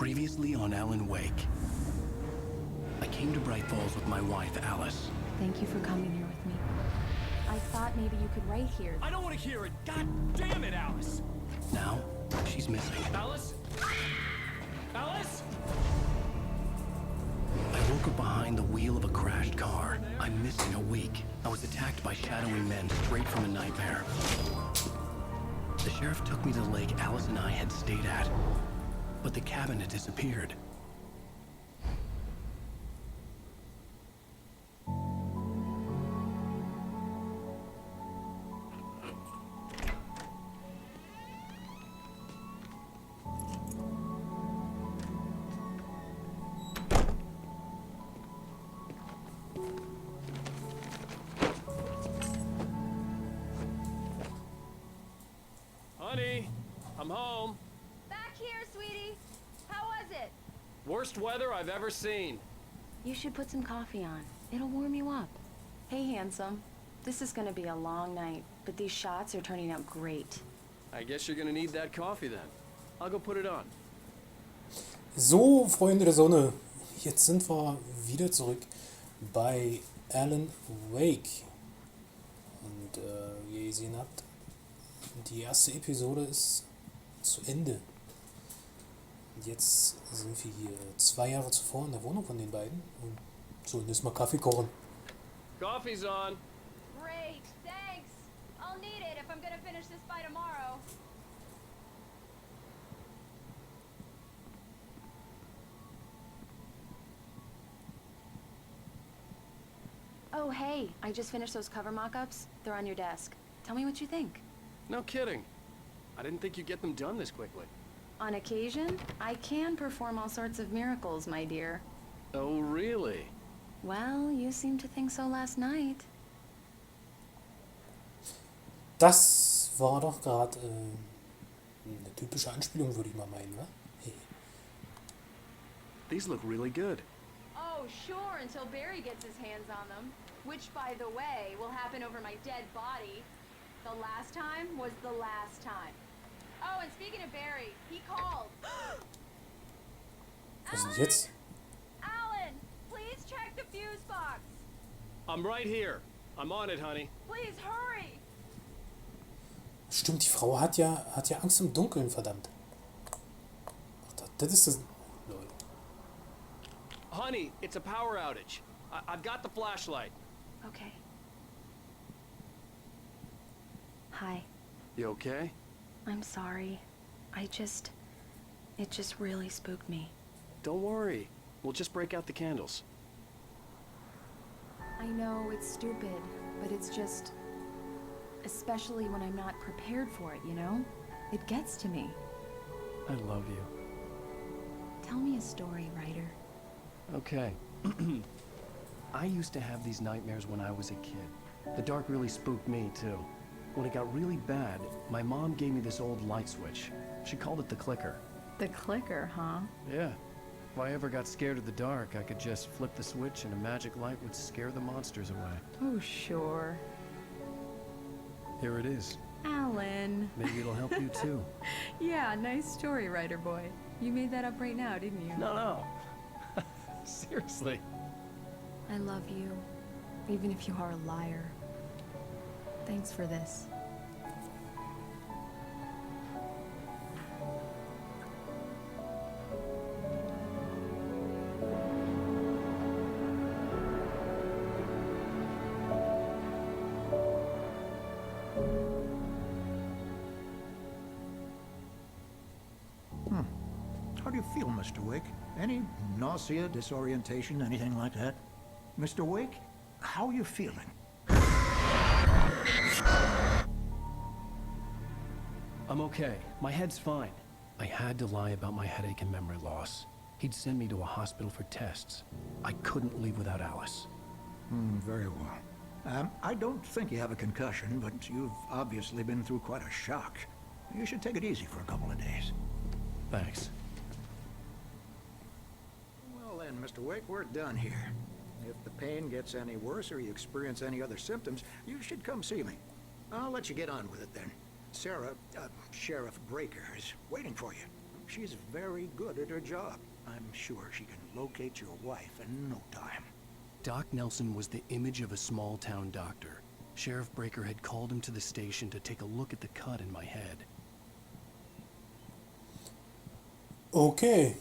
Previously on Alan Wake. I came to Bright Falls with my wife, Alice. Thank you for coming here with me. I thought maybe you could write here. I don't want to hear it! God damn it, Alice! Now, she's missing. Alice? Alice? I woke up behind the wheel of a crashed car. I'm missing a week. I was attacked by shadowy men straight from a nightmare. The sheriff took me to the lake Alice and I had stayed at, but the cabin had disappeared. Honey, I'm home. Back here, sweetie. How was it? Worst weather I've ever seen. You should put some coffee on. It'll warm you up. Hey, handsome. This is gonna be a long night, but these shots are turning out great. I guess you're gonna need that coffee then. I'll go put it on. So, Freunde der Sonne, jetzt sind wir wieder zurück bei Alan Wake. Und wie ihr gesehen habt, die erste Episode ist zu Ende. Und jetzt sind wir hier 2 Jahre zuvor in der Wohnung von den beiden und sollen jetzt mal Kaffee kochen. Coffee's on. Great, thanks. I'll need it if I'm gonna finish this by tomorrow. Oh, hey, I just finished those cover mock-ups. They're on your desk. Tell me what you think. No kidding. I didn't think you'd get them done this quickly. On occasion, I can perform all sorts of miracles, my dear. Oh, really? Well, you seemed to think so last night. Das war doch gerade eine typische Anspielung, würde ich mal meinen, wa? Hey. These look really good. Oh, sure, until Barry gets his hands on them. Which, by the way, will happen over my dead body. The last time was the last time. Oh, and speaking of Barry, he called. Was ist denn jetzt? Alan, please check the fuse box. I'm right here. I'm on it, honey. Please hurry. Stimmt, die Frau hat ja Angst im Dunkeln, verdammt. Ach, das ist das... Lol. Honey, it's a power outage. I've got the flashlight. Okay. Hi. You okay? I'm sorry. It just really spooked me. Don't worry. We'll just break out the candles. I know it's stupid, but it's just... Especially when I'm not prepared for it, you know? It gets to me. I love you. Tell me a story, writer. Okay. I used to have these nightmares when I was a kid. The dark really spooked me, too. When it got really bad, my mom gave me this old light switch. She called it the clicker. The clicker, huh? Yeah. If I ever got scared of the dark, I could just flip the switch and a magic light would scare the monsters away. Oh, sure. Here it is. Alan. Maybe it'll help you, too. Yeah, nice story, writer boy. You made that up right now, didn't you? No. Seriously. I love you, even if you are a liar. Thanks for this. How do you feel, Mr. Wake? Any nausea, disorientation, anything like that? Mr. Wake, how are you feeling? I'm okay. My head's fine. I had to lie about my headache and memory loss. He'd send me to a hospital for tests. I couldn't leave without Alice. Very well. I don't think you have a concussion, but you've obviously been through quite a shock. You should take it easy for a couple of days. Thanks. Well then, Mr. Wake, we're done here. If the pain gets any worse or you experience any other symptoms, you should come see me. I'll let you get on with it then. Sarah, Sheriff Breaker, is waiting for you. She's very good at her job. I'm sure she can locate your wife in no time. Doc Nelson was the image of a small-town doctor. Sheriff Breaker had called him to the station to take a look at the cut in my head. Okay.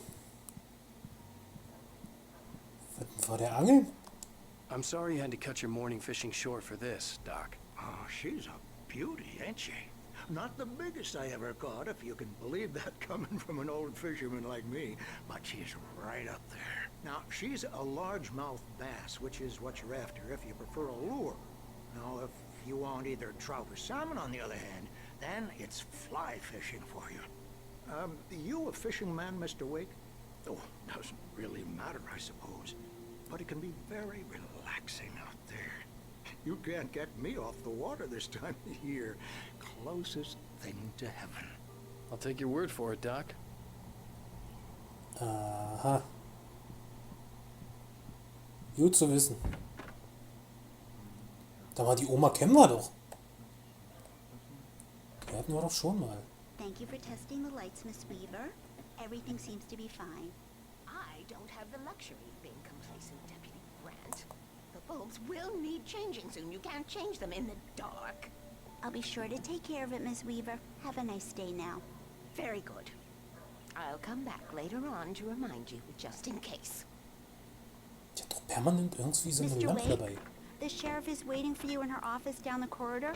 Was war der Angeln? I'm sorry you had to cut your morning fishing short for this, Doc. Oh, she's a beauty, ain't she? Not the biggest I ever caught, if you can believe that coming from an old fisherman like me, but she's right up there. Now, she's a largemouth bass, which is what you're after if you prefer a lure. Now, if you want either trout or salmon, on the other hand, then it's fly fishing for you. You a fishing man, Mr. Wake? Oh, doesn't really matter, I suppose. But it can be very relaxing out there. You can't get me off the water this time of year. Closest thing to heaven. I'll take your word for it, Doc. Aha. Gut zu wissen. Da war die Oma, kennen wir doch. Die hatten wir doch schon mal. Thank you for testing the lights, Miss Weaver. Everything seems to be fine. I don't have the luxury of being complacent, Deputy Grant. The bulbs will need changing soon. You can't change them in the dark. I'll be sure to take care of it, Miss Weaver. Have a nice day now. Very good. I'll come back later on to remind you, just in case. Die hat doch permanent irgendwie so eine Mr. Lampe Wake, dabei. the sheriff is waiting for you in her office down the corridor.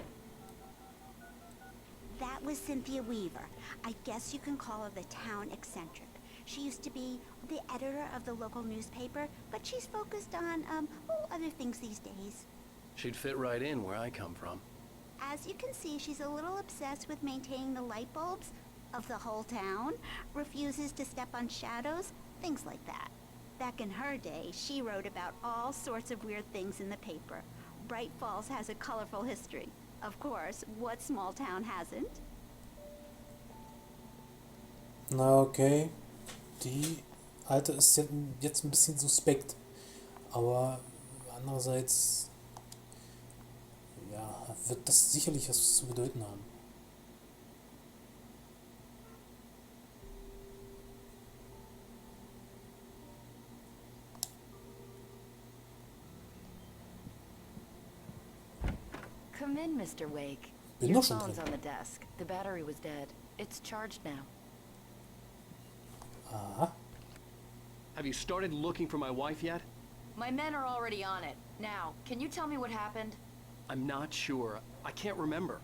That was Cynthia Weaver. I guess you can call her the town eccentric. She used to be the editor of the local newspaper, but she's focused on, other things these days. She'd fit right in where I come from. As you can see, she's a little obsessed with maintaining the light bulbs of the whole town, refuses to step on shadows, things like that. Back in her day, she wrote about all sorts of weird things in the paper. Bright Falls has a colorful history. Of course, what small town hasn't? Na okay. Die Alte ist jetzt ein bisschen suspekt. Aber andererseits, ja, wird das sicherlich was zu bedeuten haben. Come in, Mr. Wake. Bin Your doch schon phone's drin. on the desk. The battery was dead. It's charged now. Aha. Have you started looking for my wife yet? My men are already on it. Now, can you tell me what happened? I'm not sure. I can't remember.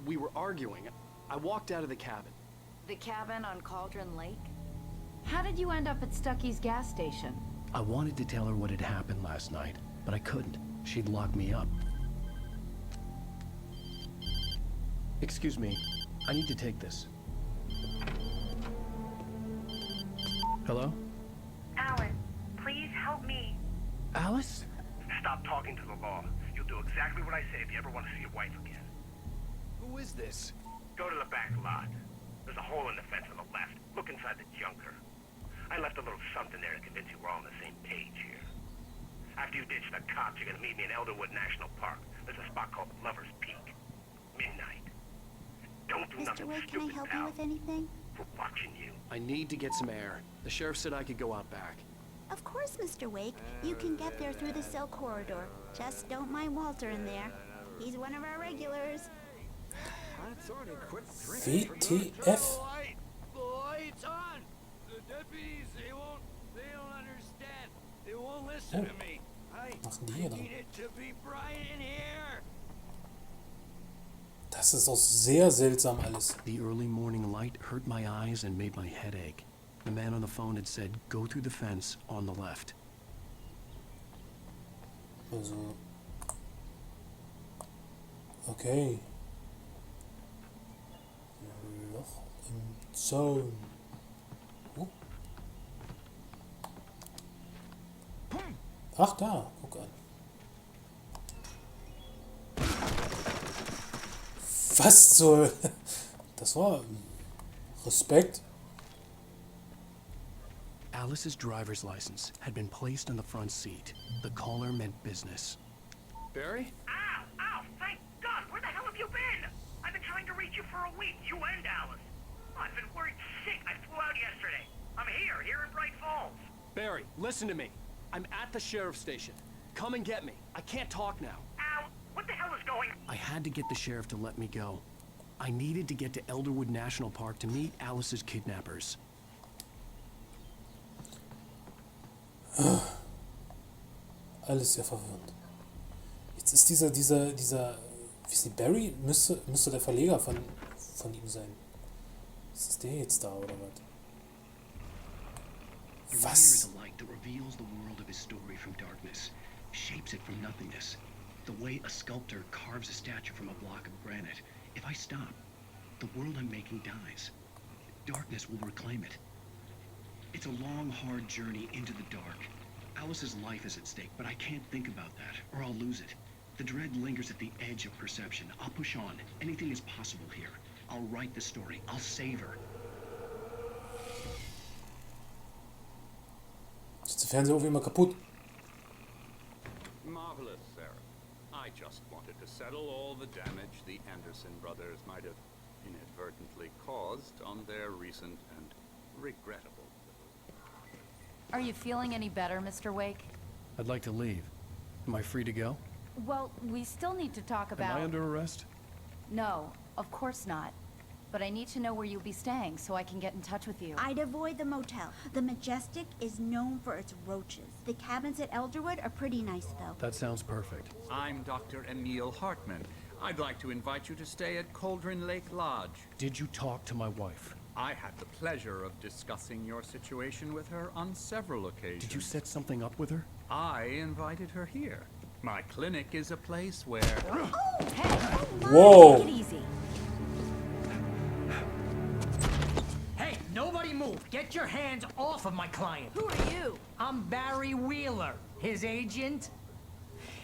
We were arguing. I walked out of the cabin. The cabin on Cauldron Lake? How did you end up at Stucky's gas station? I wanted to tell her what had happened last night, but I couldn't. She'd lock me up. Excuse me. I need to take this. Hello? Alan, please help me. Alice? Stop talking to the law. You'll do exactly what I say if you ever want to see your wife again. Who is this? Go to the back lot. There's a hole in the fence on the left. Look inside the junker. I left a little something there to convince you we're all on the same page here. After you ditch the cops, you're gonna meet me in Elderwood National Park. There's a spot called Lover's Peak. Midnight. Don't do Mr. nothing Wake, can I stupid, help pal. you with anything? We're watching you. I need to get some air. The sheriff said I could go out back. Of course, Mr. Wake. You can get there through the cell corridor. Just don't mind Walter in there. He's one of our regulars. I thought he'd quit drinking. WTF? The light's on. The deputies, they don't understand. They won't listen to me. Machen die hier dann? Need it to be bright in here. Das ist auch sehr seltsam alles. The early morning light hurt my eyes and made my head ache. The man on the phone had said, go through the fence on the left. Also. Okay. Loch im Zaun. Ach da, guck an. Was soll... Das war... Respekt. Alice's driver's license had been placed on the front seat. The caller meant business. Barry? Ow! Ow! Thank God! Where the hell have you been? I've been trying to reach you for a week, you and Alice. I've been worried sick. I flew out yesterday. I'm here in Bright Falls. Barry, listen to me. I'm at the sheriff's station. Come and get me. I can't talk now. Al, what the hell is going on? I had to get the sheriff to let me go. I needed to get to Elderwood National Park to meet Alice's kidnappers. Alles sehr verwirrend. Jetzt ist dieser, wie ist die Barry? Müsste der Verleger von ihm sein. Ist der jetzt da, oder was? Your Was? is a light that reveals the world of his story from darkness, shapes it from nothingness. The way a sculptor carves a statue from a block of granite. If I stop, the world I'm making dies. Darkness will reclaim it. It's a long, hard journey into the dark. Alice's life is at stake, but I can't think about that, or I'll lose it. The dread lingers at the edge of perception. I'll push on. Anything is possible here. I'll write the story. I'll save her. Ist der Fernseher irgendwie immer kaputt? Marvelous, Sarah. I just wanted to settle all the damage the Anderson brothers might have inadvertently caused on their recent and regrettable. Are you feeling any better, Mr. Wake? I'd like to leave. Am I free to go? Well, we still need to talk about... Am I under arrest? No, of course not. But I need to know where you'll be staying so I can get in touch with you. I'd avoid the motel. The Majestic is known for its roaches. The cabins at Elderwood are pretty nice, though. That sounds perfect. I'm Dr. Emil Hartman. I'd like to invite you to stay at Cauldron Lake Lodge. Did you talk to my wife? I had the pleasure of discussing your situation with her on several occasions. Did you set something up with her? I invited her here. My clinic is a place where... Oh, hey! Whoa! Take it easy. Hey, nobody move. Get your hands off of my client. Who are you? I'm Barry Wheeler, his agent.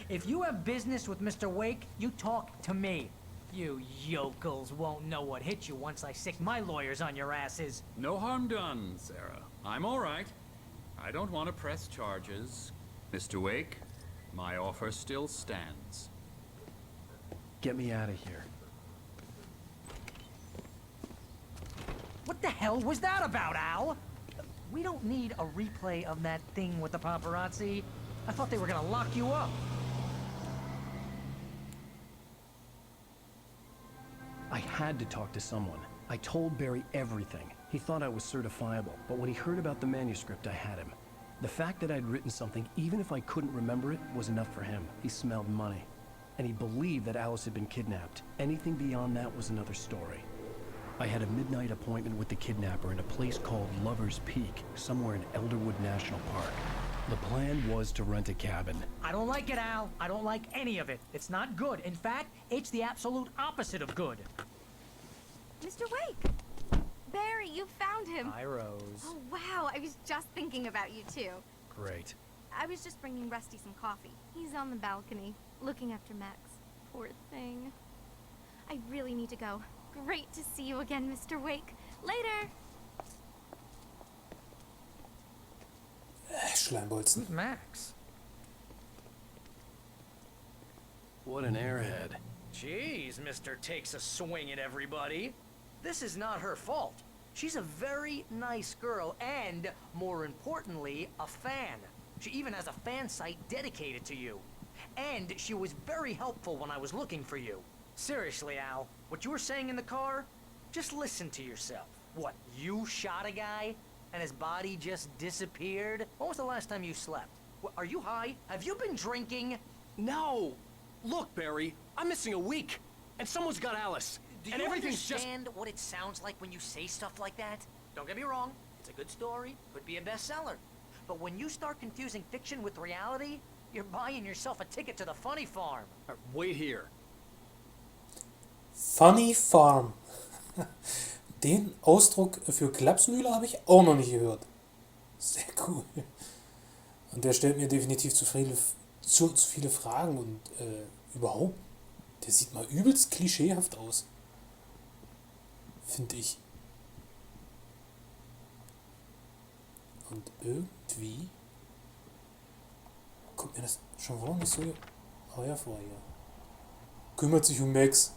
If you have business with Mr. Wake, you talk to me. You yokels won't know what hit you once I sick my lawyers on your asses. No harm done, Sarah. I'm all right. I don't want to press charges. Mr. Wake, my offer still stands. Get me out of here. What the hell was that about, Al? We don't need a replay of that thing with the paparazzi. I thought they were gonna lock you up. I had to talk to someone. I told Barry everything. He thought I was certifiable, but when he heard about the manuscript, I had him. The fact that I'd written something, even if I couldn't remember it, was enough for him. He smelled money. And he believed that Alice had been kidnapped. Anything beyond that was another story. I had a midnight appointment with the kidnapper in a place called Lover's Peak, somewhere in Elderwood National Park. The plan was to rent a cabin. I don't like it, Al. I don't like any of it. It's not good. In fact, it's the absolute opposite of good. Mr. Wake! Barry, you found him. Hi, Rose. Oh, wow. I was just thinking about you, too. Great. I was just bringing Rusty some coffee. He's on the balcony, looking after Max. Poor thing. I really need to go. Great to see you again, Mr. Wake. Later! Schleimbolzen. Max. What an airhead. Jeez, Mr. Takes a swing at everybody. This is not her fault. She's a very nice girl and, more importantly, a fan. She even has a fan site dedicated to you. And she was very helpful when I was looking for you. Seriously, Al, what you were saying in the car, just listen to yourself. What, you shot a guy and his body just disappeared? When was the last time you slept? What, are you high? Have you been drinking? No! Look, Barry, I'm missing a week, and someone's got Alice. Do and you everything's understand what it sounds like when you say stuff like that? Don't get me wrong, it's a good story, could be a bestseller. But when you start confusing fiction with reality, you're buying yourself a ticket to the funny farm. Wait here. Funny Farm. Den Ausdruck für Klapsmühle habe ich auch noch nicht gehört. Sehr cool. Und der stellt mir definitiv zu viele Fragen und überhaupt, der sieht mal übelst klischeehaft aus. Finde ich. Und irgendwie kommt mir das schon warum nicht so heuer vor hier. Kümmert sich um Max.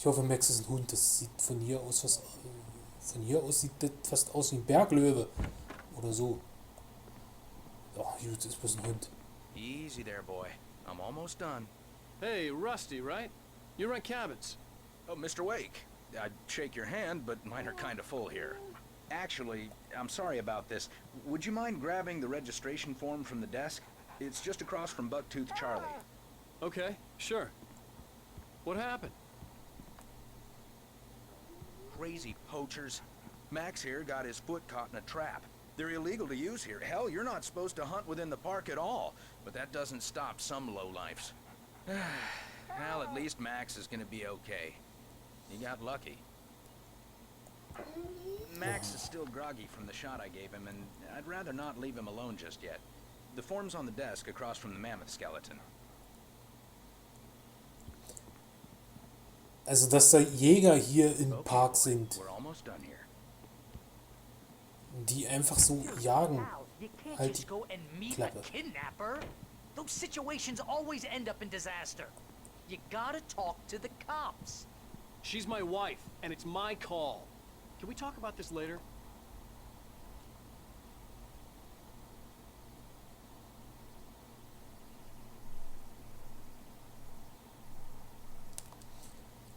Ich hoffe, Max ist ein Hund. Das sieht von hier aus sieht das fast aus wie ein Berglöwe. Oder so. Oh, gut, das ist bloß ein Hund. Easy there, boy. I'm almost done. Hey, Rusty, right? You rent cabins. Oh, Mr. Wake. I'd shake your hand, but mine are kind of full here. Actually, I'm sorry about this. Would you mind grabbing the registration form from the desk? It's just across from Bucktooth Charlie. Okay, sure. What happened? Crazy poachers. Max here got his foot caught in a trap. They're illegal to use here. Hell, you're not supposed to hunt within the park at all. But that doesn't stop some lowlifes. Well, at least Max is gonna be okay. He got lucky. Max is still groggy from the shot I gave him, and I'd rather not leave him alone just yet. The form's on the desk across from the mammoth skeleton. Also, dass da Jäger hier im Okay, Park boy, sind, we're almost done here. die einfach so jagen. Al, you can't Halt just go and meet Klappe. a kidnapper. Those situations always end up in disaster. You gotta talk to the cops. She's my wife, and it's my call. Can we talk about this later?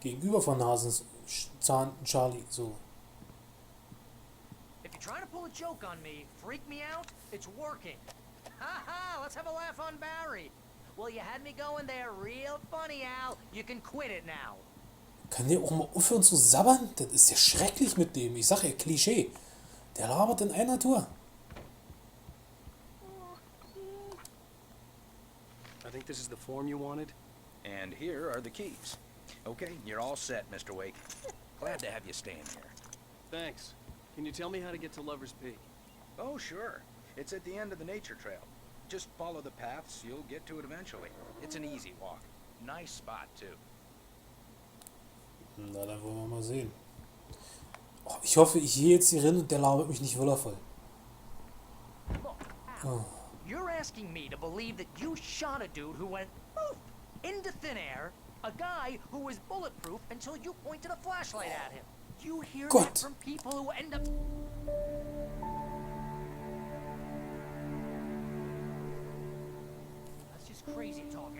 Gegenüber von Nasenzahn Charlie, so. If you're trying to pull a joke on me, freak me out, it's working. Ha ha, let's have a laugh on Barry. Well, you had me going there real funny, Al. You can quit it now. Kann der auch mal aufhören zu sabbern? Das ist ja schrecklich mit dem. Ich sag ja, Klischee. Der labert in einer Tour. I think this is the form you wanted. And here are the keys. Okay, you're all set, Mr. Wake. Glad to have you staying here. Thanks. Can you tell me how to get to Lover's Peak? Oh, sure. It's at the end of the nature trail. Just follow the paths, you'll get to it eventually. It's an easy walk. Nice spot, too. Na, dann wollen wir mal sehen. Oh, ich hoffe, ich gehe jetzt hier rein und der labert mich nicht wundervoll. Look, Al, you're asking me to believe that you shot a dude who went poof into thin air, a guy who was bulletproof until you pointed a flashlight at him. You hear Gott. that from people who end up... That's just crazy talk,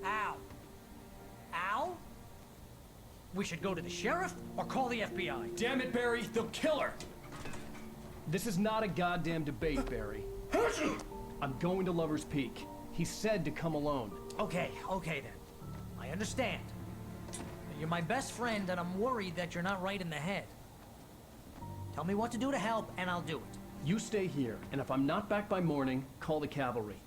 Al. Al? Al? We should go to the sheriff or call the FBI. Damn it, Barry, they'll kill her! This is not a goddamn debate, Barry. I'm going to Lover's Peak. He said to come alone. Okay then. I understand. You're my best friend, and I'm worried that you're not right in the head. Tell me what to do to help, and I'll do it. You stay here, and if I'm not back by morning, call the cavalry.